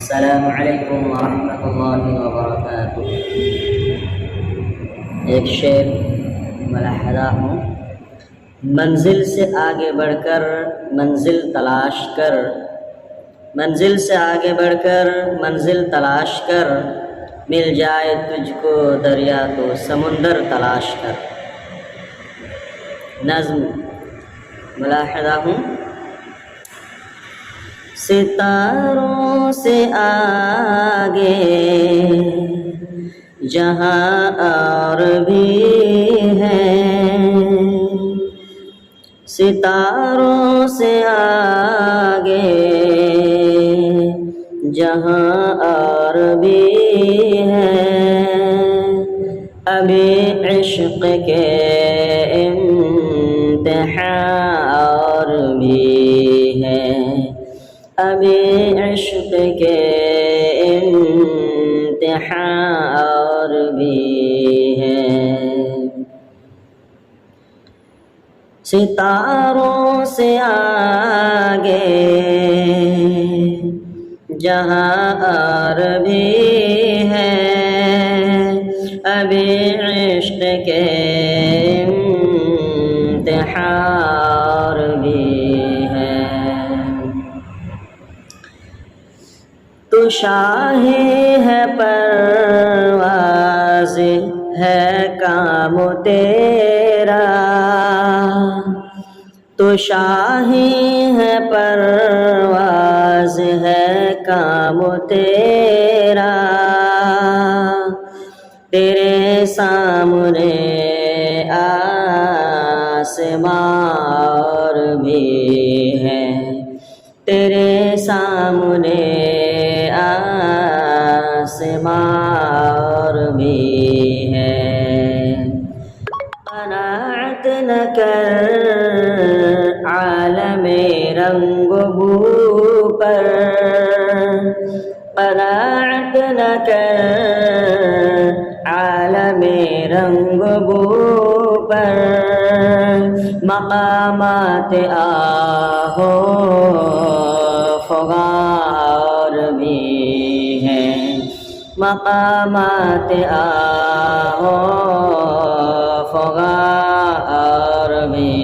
السلام علیکم ورحمۃ اللہ وبرکاتہ۔ ایک شعر ملاحظہ ہوں: منزل سے آگے بڑھ کر منزل تلاش کر، منزل سے آگے بڑھ کر منزل تلاش کر، مل جائے تجھ کو دریا تو سمندر تلاش کر۔ نظم ملاحظہ ہوں: ستاروں سے آگے جہاں اور بھی ہے، ستاروں سے آگے جہاں اور بھی ہے، ابھی عشق کے امتحان اور بھی ہے، ابھی عشق کے امتحان اور بھی ہے۔ ستاروں سے آگے جہاں اور بھی ہے، ابھی عشق کے امتحان اور بھی ہے۔ تو شاہی ہے پرواز ہے کام تیرا، تو شاہی ہے پرواز ہے کام تیرا، تیرے سامنے آسماں اور بھی ہے، تیرے سامنے آسماں اور بھی ہے۔ قناعت نہ کر عالم رنگ بو پر، قناعت نہ کر عالم رنگ بو پر، مقامات آہو فغار بھی ہیں، مقامات آہو فغار بھی